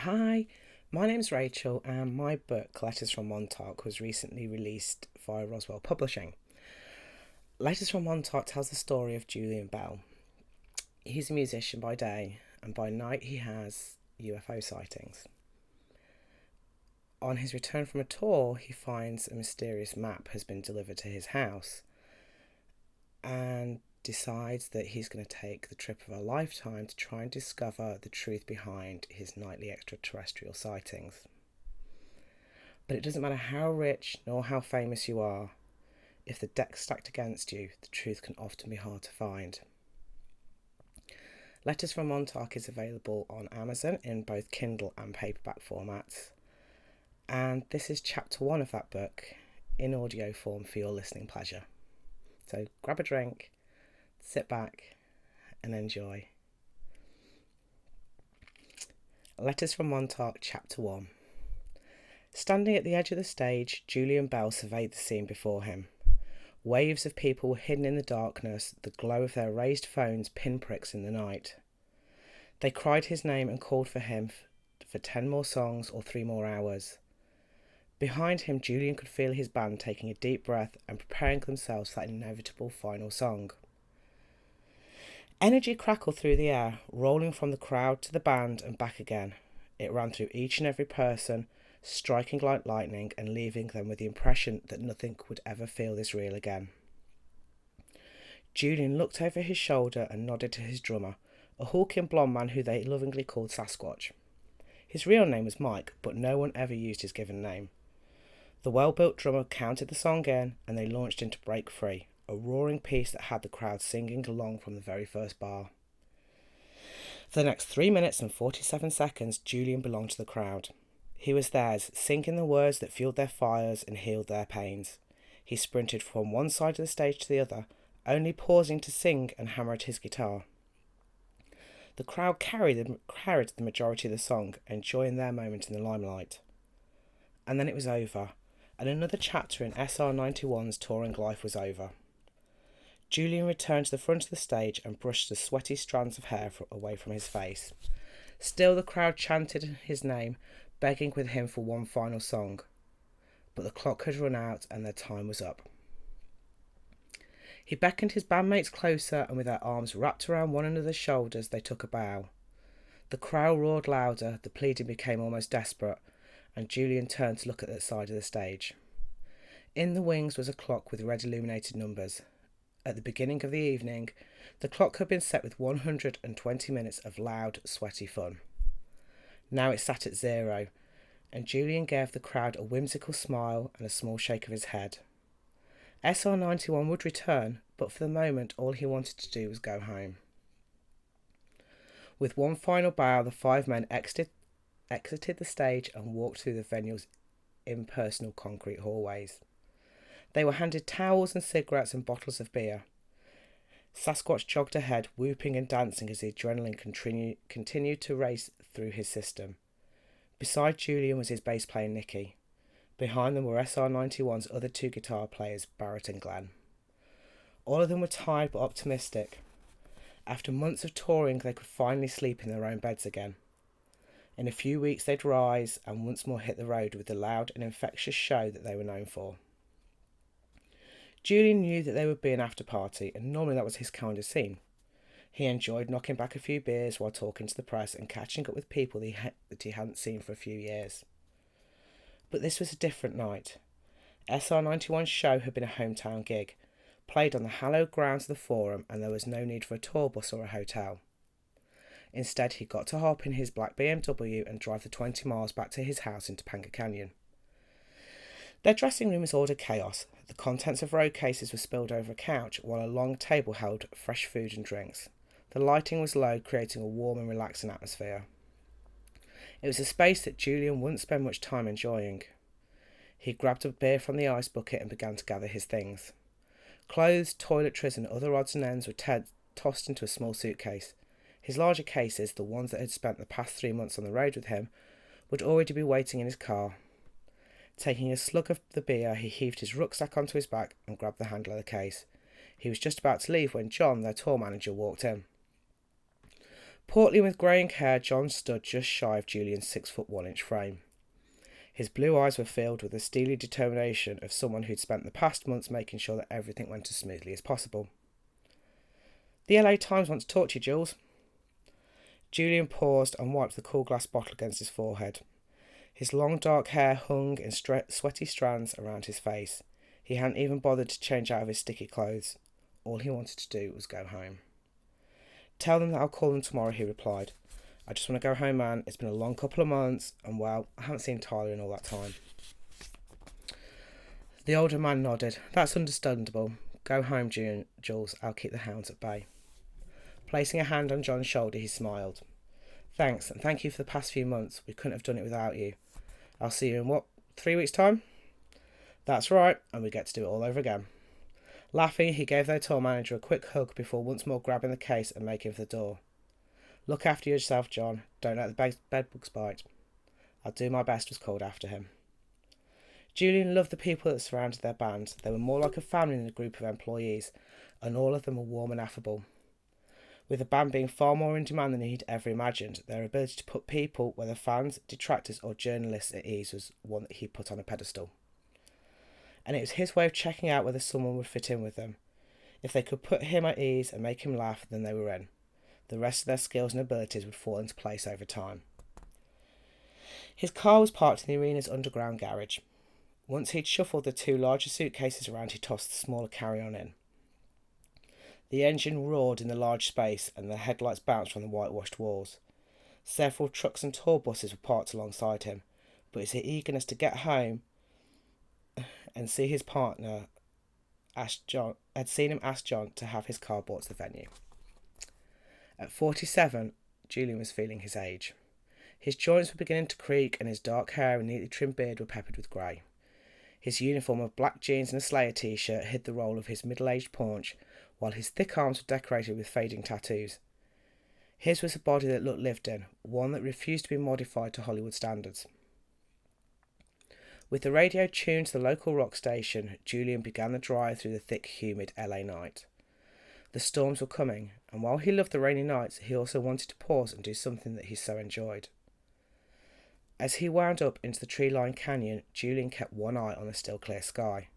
Hi, my name's Rachel, and my book, Letters from Montauk, was recently released via Roswell Publishing. Letters from Montauk tells the story of Julian Bell. He's a musician by day, and by night he has UFO sightings. On his return from a tour, he finds a mysterious map has been delivered to his house and decides that he's going to take the trip of a lifetime to try and discover the truth behind his nightly extraterrestrial sightings. But it doesn't matter how rich nor how famous you are, if the deck's stacked against you, the truth can often be hard to find. Letters from Montauk is available on Amazon in both Kindle and paperback formats, and this is chapter 1 of that book in audio form for your listening pleasure. So grab a drink, sit back and enjoy. Letters from Montauk, chapter 1. Standing at the edge of the stage, Julian Bell surveyed the scene before him. Waves of people were hidden in the darkness, the glow of their raised phones pinpricks in the night. They cried his name and called for him for 10 more songs or 3 more hours. Behind him, Julian could feel his band taking a deep breath and preparing themselves for that inevitable final song. Energy crackled through the air, rolling from the crowd to the band and back again. It ran through each and every person, striking like lightning and leaving them with the impression that nothing would ever feel this real again. Julian looked over his shoulder and nodded to his drummer, a hulking blonde man who they lovingly called Sasquatch. His real name was Mike, but no one ever used his given name. The well-built drummer counted the song in, and they launched into Break Free, a roaring piece that had the crowd singing along from the very first bar. For the next 3 minutes and 47 seconds, Julian belonged to the crowd. He was theirs, singing the words that fueled their fires and healed their pains. He sprinted from one side of the stage to the other, only pausing to sing and hammer at his guitar. The crowd carried the majority of the song, enjoying their moment in the limelight. And then it was over, and another chapter in SR91's touring life was over. Julian returned to the front of the stage and brushed the sweaty strands of hair away from his face. Still the crowd chanted his name, begging with him for one final song. But the clock had run out and their time was up. He beckoned his bandmates closer, and with their arms wrapped around one another's shoulders, they took a bow. The crowd roared louder, the pleading became almost desperate, and Julian turned to look at the side of the stage. In the wings was a clock with red illuminated numbers. At the beginning of the evening, the clock had been set with 120 minutes of loud, sweaty fun. Now it sat at 0, and Julian gave the crowd a whimsical smile and a small shake of his head. SR91 would return, but for the moment all he wanted to do was go home. With one final bow, the 5 men exited the stage and walked through the venue's impersonal concrete hallways. They were handed towels and cigarettes and bottles of beer. Sasquatch jogged ahead, whooping and dancing as the adrenaline continued to race through his system. Beside Julian was his bass player Nicky. Behind them were SR91's other 2 guitar players, Barrett and Glenn. All of them were tired but optimistic. After months of touring, they could finally sleep in their own beds again. In a few weeks they'd rise and once more hit the road with the loud and infectious show that they were known for. Julian knew that there would be an after party, and normally that was his kind of scene. He enjoyed knocking back a few beers while talking to the press and catching up with people that he hadn't seen for a few years. But this was a different night. SR91's show had been a hometown gig, played on the hallowed grounds of the Forum, and there was no need for a tour bus or a hotel. Instead, he got to hop in his black BMW and drive the 20 miles back to his house in Topanga Canyon. Their dressing room was ordered chaos. The contents of road cases were spilled over a couch, while a long table held fresh food and drinks. The lighting was low, creating a warm and relaxing atmosphere. It was a space that Julian wouldn't spend much time enjoying. He grabbed a beer from the ice bucket and began to gather his things. Clothes, toiletries and other odds and ends were tossed into a small suitcase. His larger cases, the ones that had spent the past 3 months on the road with him, would already be waiting in his car. Taking a slug of the beer, he heaved his rucksack onto his back and grabbed the handle of the case. He was just about to leave when John, their tour manager, walked in. Portly with greying hair, John stood just shy of Julian's 6'1" frame. His blue eyes were filled with the steely determination of someone who'd spent the past months making sure that everything went as smoothly as possible. "The LA Times want to talk to you, Jules." Julian paused and wiped the cool glass bottle against his forehead. His long dark hair hung in sweaty strands around his face. He hadn't even bothered to change out of his sticky clothes. All he wanted to do was go home. "Tell them that I'll call them tomorrow," he replied. "I just want to go home, man. It's been a long couple of months, and well, I haven't seen Tyler in all that time." The older man nodded. "That's understandable. Go home, Jules. I'll keep the hounds at bay." Placing a hand on John's shoulder, he smiled. "Thanks, and thank you for the past few months. We couldn't have done it without you. I'll see you in, 3 weeks' time?" "That's right, and we get to do it all over again." Laughing, he gave their tour manager a quick hug before once more grabbing the case and making for the door. "Look after yourself, John. Don't let the bedbugs bite." "I'll do my best," was called after him. Julian loved the people that surrounded their band. They were more like a family than a group of employees, and all of them were warm and affable. With the band being far more in demand than he'd ever imagined, their ability to put people, whether fans, detractors or journalists, at ease was one that he put on a pedestal. And it was his way of checking out whether someone would fit in with them. If they could put him at ease and make him laugh, then they were in. The rest of their skills and abilities would fall into place over time. His car was parked in the arena's underground garage. Once he'd shuffled the 2 larger suitcases around, he tossed the smaller carry-on in. The engine roared in the large space, and the headlights bounced from the whitewashed walls. Several trucks and tour buses were parked alongside him, but his eagerness to get home and see his partner had seen him ask John to have his car brought to the venue. At 47, Julian was feeling his age. His joints were beginning to creak, and his dark hair and neatly trimmed beard were peppered with grey. His uniform of black jeans and a Slayer t-shirt hid the role of his middle-aged paunch, while his thick arms were decorated with fading tattoos. His was a body that looked lived in, one that refused to be modified to Hollywood standards. With the radio tuned to the local rock station, Julian began the drive through the thick, humid LA night. The storms were coming, and while he loved the rainy nights, he also wanted to pause and do something that he so enjoyed. As he wound up into the tree-lined canyon, Julian kept one eye on the still clear sky.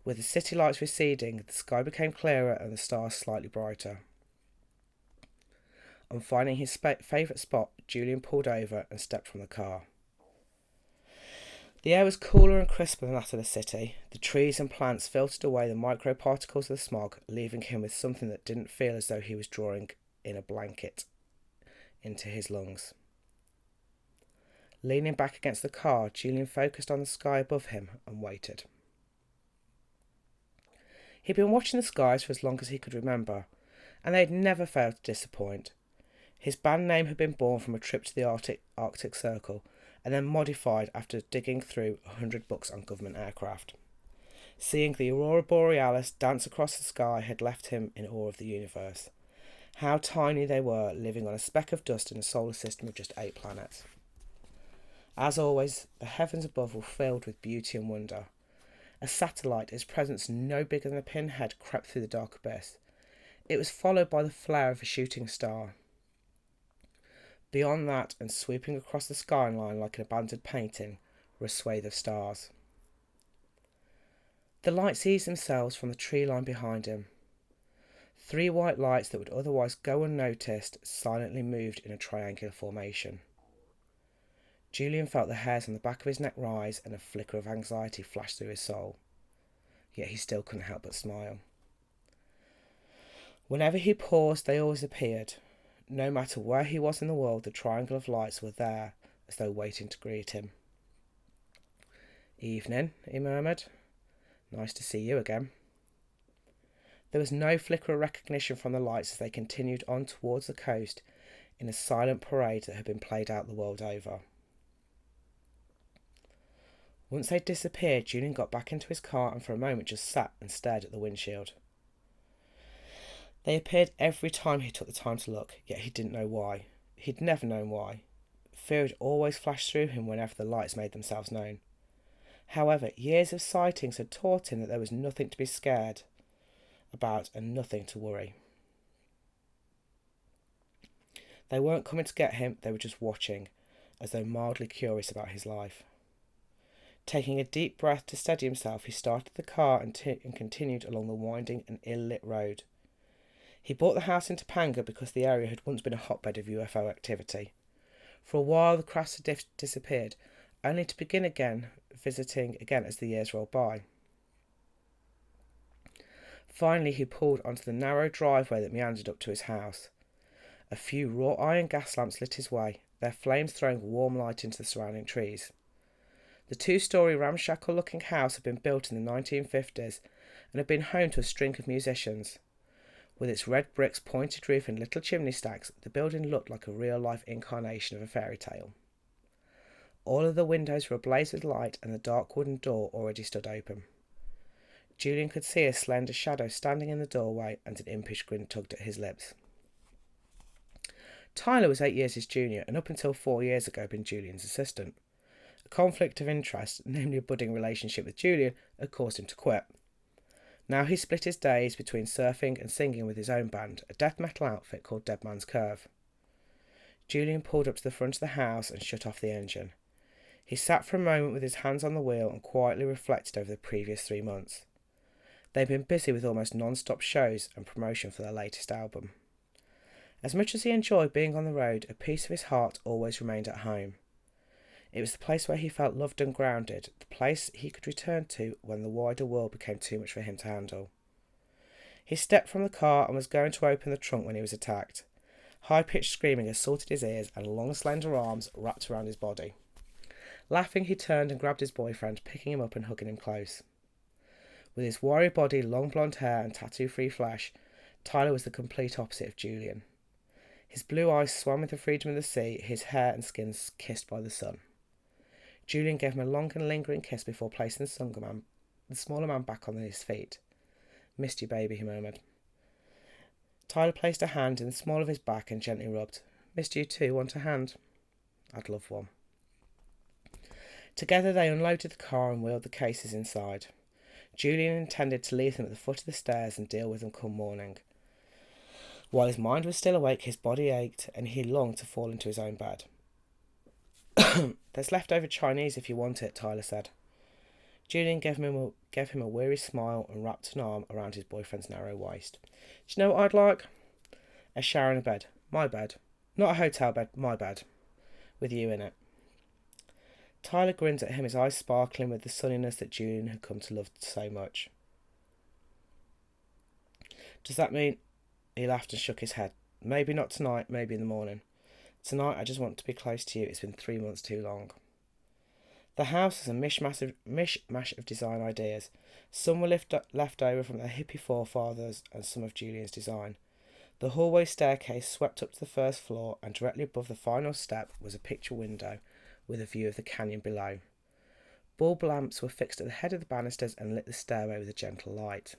With the city lights receding, the sky became clearer and the stars slightly brighter. On finding his favourite spot, Julian pulled over and stepped from the car. The air was cooler and crisper than that of the city. The trees and plants filtered away the microparticles of the smog, leaving him with something that didn't feel as though he was drawing in a blanket into his lungs. Leaning back against the car, Julian focused on the sky above him and waited. He'd been watching the skies for as long as he could remember, and they had never failed to disappoint. His band name had been born from a trip to the Arctic Circle, and then modified after digging through 100 books on government aircraft. Seeing the aurora borealis dance across the sky had left him in awe of the universe. How tiny they were, living on a speck of dust in a solar system of just 8 planets. As always, the heavens above were filled with beauty and wonder. A satellite, its presence no bigger than a pinhead, crept through the dark abyss. It was followed by the flare of a shooting star. Beyond that, and sweeping across the skyline like an abandoned painting, were a swathe of stars. The lights eased themselves from the tree line behind him. 3 white lights that would otherwise go unnoticed silently moved in a triangular formation. Julian felt the hairs on the back of his neck rise, and a flicker of anxiety flashed through his soul. Yet he still couldn't help but smile. Whenever he paused, they always appeared. No matter where he was in the world, the triangle of lights were there, as though waiting to greet him. "Evening," he murmured. "Nice to see you again." There was no flicker of recognition from the lights as they continued on towards the coast in a silent parade that had been played out the world over. Once they disappeared, Julian got back into his car and for a moment just sat and stared at the windshield. They appeared every time he took the time to look, yet he didn't know why. He'd never known why. Fear had always flashed through him whenever the lights made themselves known. However, years of sightings had taught him that there was nothing to be scared about and nothing to worry. They weren't coming to get him, they were just watching, as though mildly curious about his life. Taking a deep breath to steady himself, he started the car and continued along the winding and ill-lit road. He bought the house in Topanga because the area had once been a hotbed of UFO activity. For a while the crafts had disappeared, only to begin visiting again as the years rolled by. Finally he pulled onto the narrow driveway that meandered up to his house. A few wrought iron gas lamps lit his way, their flames throwing warm light into the surrounding trees. The two-storey ramshackle-looking house had been built in the 1950s and had been home to a string of musicians. With its red bricks, pointed roof and little chimney stacks, the building looked like a real-life incarnation of a fairy tale. All of the windows were ablaze with light and the dark wooden door already stood open. Julian could see a slender shadow standing in the doorway and an impish grin tugged at his lips. Tyler was 8 years his junior and up until 4 years ago had been Julian's assistant. A conflict of interest, namely a budding relationship with Julian, had caused him to quit. Now he split his days between surfing and singing with his own band, a death metal outfit called Dead Man's Curve. Julian pulled up to the front of the house and shut off the engine. He sat for a moment with his hands on the wheel and quietly reflected over the previous 3 months. They'd been busy with almost non-stop shows and promotion for their latest album. As much as he enjoyed being on the road, a piece of his heart always remained at home. It was the place where he felt loved and grounded, the place he could return to when the wider world became too much for him to handle. He stepped from the car and was going to open the trunk when he was attacked. High-pitched screaming assaulted his ears and long slender arms wrapped around his body. Laughing, he turned and grabbed his boyfriend, picking him up and hugging him close. With his warrior body, long blonde hair and tattoo-free flesh, Tyler was the complete opposite of Julian. His blue eyes swam with the freedom of the sea, his hair and skin kissed by the sun. Julian gave him a long and lingering kiss before placing the smaller man back on his feet. "Missed you, baby," he murmured. Tyler placed a hand in the small of his back and gently rubbed. "Missed you too. Want a hand?" "I'd love one." Together they unloaded the car and wheeled the cases inside. Julian intended to leave them at the foot of the stairs and deal with them come morning. While his mind was still awake, his body ached, and he longed to fall into his own bed. "There's leftover Chinese if you want it," Tyler said. Julian gave him a weary smile and wrapped an arm around his boyfriend's narrow waist. "Do you know what I'd like?" "A shower in a bed. My bed. Not a hotel bed, my bed. With you in it." Tyler grinned at him, his eyes sparkling with the sunniness that Julian had come to love so much. "Does that mean—" He laughed and shook his head. "Maybe not tonight, maybe in the morning. Tonight I just want to be close to you. It's been 3 months too long." The house was a mishmash of design ideas. Some were left over from their hippie forefathers and some of Julian's design. The hallway staircase swept up to the first floor, and directly above the final step was a picture window with a view of the canyon below. Bulb lamps were fixed at the head of the banisters and lit the stairway with a gentle light.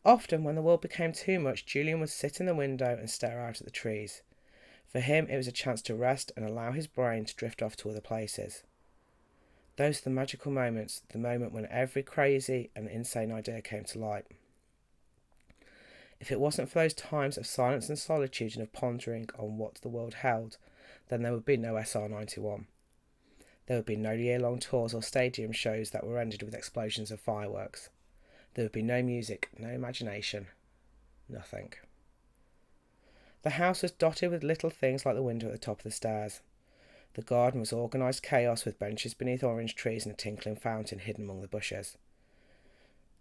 Often, when the world became too much, Julian would sit in the window and stare out at the trees. For him, it was a chance to rest and allow his brain to drift off to other places. Those were the magical moments, the moment when every crazy and insane idea came to light. If it wasn't for those times of silence and solitude and of pondering on what the world held, then there would be no SR91. There would be no year-long tours or stadium shows that were ended with explosions of fireworks. There would be no music, no imagination, nothing. The house was dotted with little things like the window at the top of the stairs. The garden was organised chaos with benches beneath orange trees and a tinkling fountain hidden among the bushes.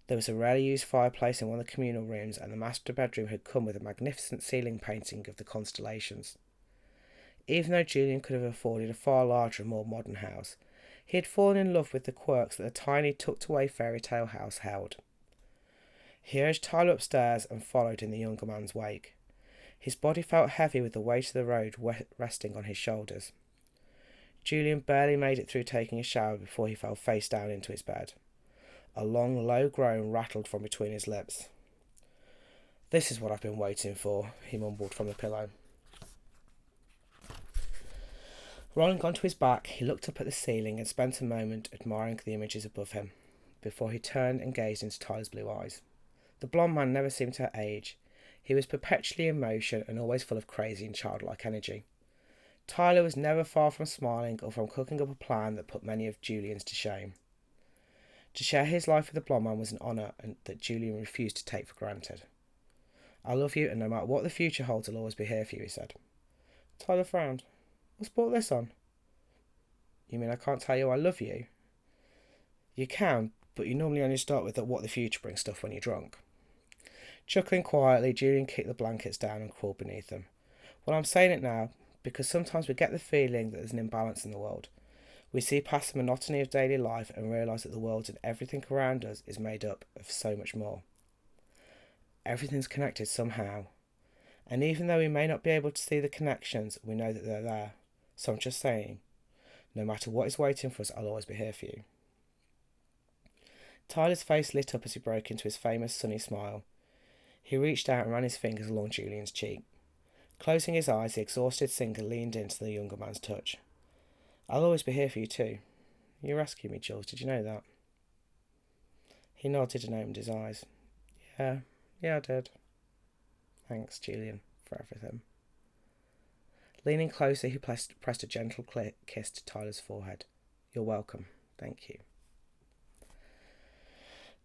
There was a rarely used fireplace in one of the communal rooms, and the master bedroom had come with a magnificent ceiling painting of the constellations. Even though Julian could have afforded a far larger and more modern house, he had fallen in love with the quirks that the tiny tucked-away fairy tale house held. He urged Tyler upstairs and followed in the younger man's wake. His body felt heavy with the weight of the road resting on his shoulders. Julian barely made it through taking a shower before he fell face down into his bed. A long, low groan rattled from between his lips. "This is what I've been waiting for," he mumbled from the pillow. Rolling onto his back, he looked up at the ceiling and spent a moment admiring the images above him, before he turned and gazed into Tyler's blue eyes. The blond man never seemed to age. He was perpetually in motion and always full of crazy and childlike energy. Tyler was never far from smiling or from cooking up a plan that put many of Julian's to shame. To share his life with the blonde man was an honour that Julian refused to take for granted. "I love you, and no matter what the future holds, I'll always be here for you," he said. Tyler frowned. "What's brought this on?" "You mean I can't tell you I love you?" "You can, but you normally only start with the what the future brings stuff when you're drunk." Chuckling quietly, Julian kicked the blankets down and crawled beneath them. "Well, I'm saying it now because sometimes we get the feeling that there's an imbalance in the world. We see past the monotony of daily life and realise that the world and everything around us is made up of so much more. Everything's connected somehow. And even though we may not be able to see the connections, we know that they're there. So I'm just saying, no matter what is waiting for us, I'll always be here for you." Tyler's face lit up as he broke into his famous sunny smile. He reached out and ran his fingers along Julian's cheek. Closing his eyes, the exhausted singer leaned into the younger man's touch. "I'll always be here for you too. You're rescuing me, Jules, did you know that?" He nodded and opened his eyes. Yeah, I did. "Thanks, Julian, for everything." Leaning closer, he pressed a gentle kiss to Tyler's forehead. "You're welcome. Thank you."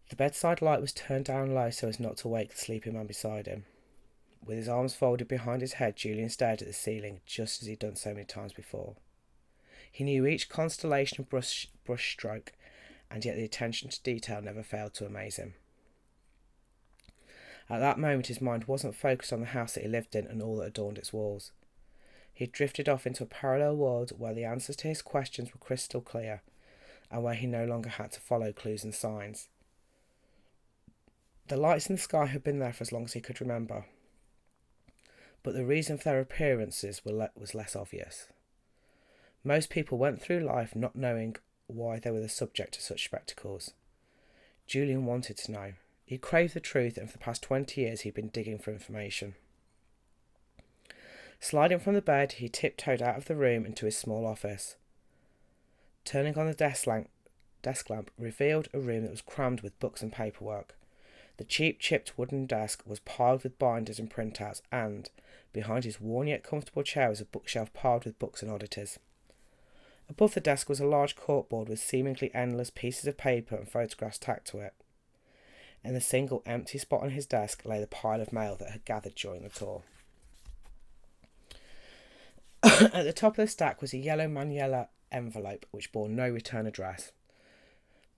The bedside light was turned down low so as not to wake the sleeping man beside him. With his arms folded behind his head, Julian stared at the ceiling just as he'd done so many times before. He knew each constellation and brush stroke, and yet the attention to detail never failed to amaze him. At that moment his mind wasn't focused on the house that he lived in and all that adorned its walls. He had drifted off into a parallel world where the answers to his questions were crystal clear, and where he no longer had to follow clues and signs. The lights in the sky had been there for as long as he could remember, but the reason for their appearances was less obvious. Most people went through life not knowing why they were the subject of such spectacles. Julian wanted to know. He craved the truth, and for the past 20 years he'd been digging for information. Sliding from the bed, he tiptoed out of the room into his small office. Turning on the desk lamp revealed a room that was crammed with books and paperwork. The cheap chipped wooden desk was piled with binders and printouts, and behind his worn yet comfortable chair was a bookshelf piled with books and oddities. Above the desk was a large corkboard with seemingly endless pieces of paper and photographs tacked to it. In the single empty spot on his desk lay the pile of mail that had gathered during the tour. At the top of the stack was a yellow manila envelope which bore no return address.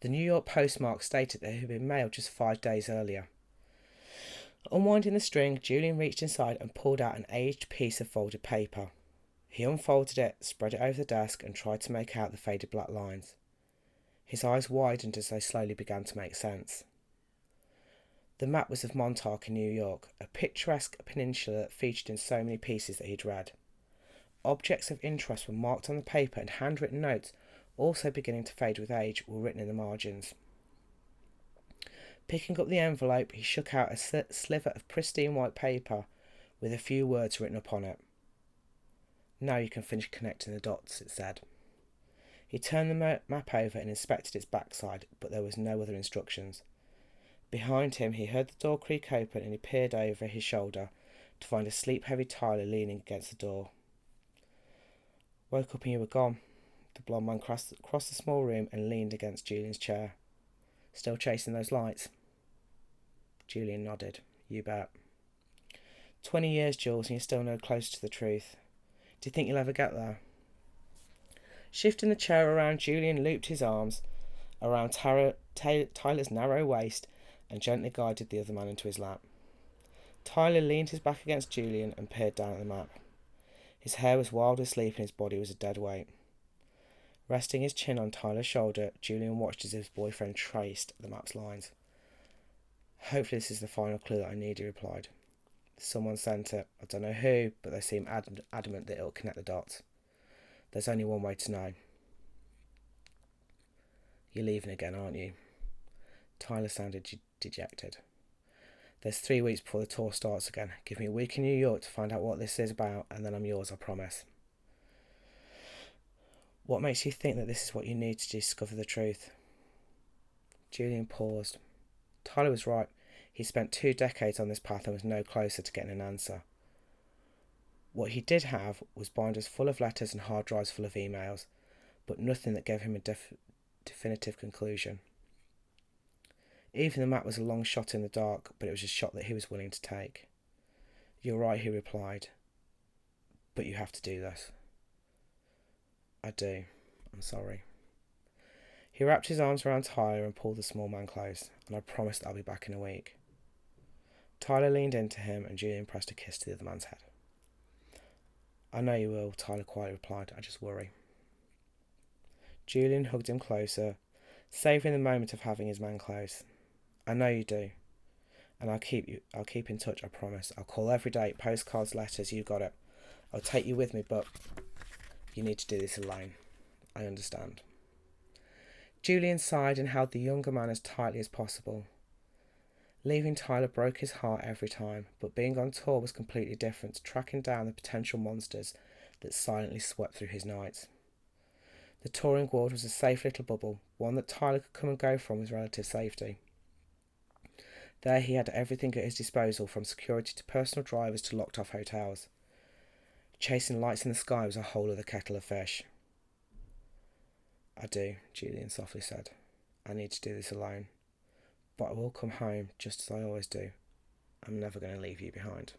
The New York postmark stated that it had been mailed just 5 days earlier. Unwinding the string, Julian reached inside and pulled out an aged piece of folded paper. He unfolded it, spread it over the desk, and tried to make out the faded black lines. His eyes widened as they slowly began to make sense. The map was of Montauk in New York, a picturesque peninsula that featured in so many pieces that he'd read. Objects of interest were marked on the paper, and handwritten notes, also beginning to fade with age, were written in the margins. Picking up the envelope, he shook out a sliver of pristine white paper with a few words written upon it. "Now you can finish connecting the dots," it said. He turned the map over and inspected its backside, but there was no other instructions. Behind him, he heard the door creak open, and he peered over his shoulder to find a sleep-heavy Tyler leaning against the door. "Woke up and you were gone." The blonde man crossed the small room and leaned against Julian's chair. "Still chasing those lights?" Julian nodded. "You bet." 20 years, Jules, and you're still no closer to the truth. Do you think you'll ever get there?" Shifting the chair around, Julian looped his arms around Tyler's narrow waist and gently guided the other man into his lap. Tyler leaned his back against Julian and peered down at the map. His hair was wild with sleep and his body was a dead weight. Resting his chin on Tyler's shoulder, Julian watched as his boyfriend traced the map's lines. "Hopefully this is the final clue that I need," he replied. "Someone sent it. I don't know who, but they seem adamant that it'll connect the dots. There's only one way to know." "You're leaving again, aren't you?" Tyler sounded dejected. "There's 3 weeks before the tour starts again. Give me a week in New York to find out what this is about, and then I'm yours, I promise." "What makes you think that this is what you need to discover the truth?" Julian paused. Tyler was right. He spent 2 decades on this path and was no closer to getting an answer. What he did have was binders full of letters and hard drives full of emails, but nothing that gave him a definitive conclusion. Even the map was a long shot in the dark, but it was a shot that he was willing to take. "You're right," he replied, "but you have to do this." "I do. I'm sorry." He wrapped his arms around Tyler and pulled the small man close, and I promised I'll be back in a week. Tyler leaned into him and Julian pressed a kiss to the other man's head. "I know you will," Tyler quietly replied. "I just worry." Julian hugged him closer, savouring the moment of having his man close. "I know you do. And I'll keep in touch, I promise. I'll call every day, postcards, letters, you got it. I'll take you with me, but you need to do this alone. I understand." Julian sighed and held the younger man as tightly as possible. Leaving Tyler broke his heart every time, but being on tour was completely different, tracking down the potential monsters that silently swept through his nights. The touring world was a safe little bubble, one that Tyler could come and go from with relative safety. There he had everything at his disposal, from security to personal drivers to locked-off hotels. Chasing lights in the sky was a whole other kettle of fish. "I do," Julian softly said. "I need to do this alone. But I will come home, just as I always do. I'm never going to leave you behind."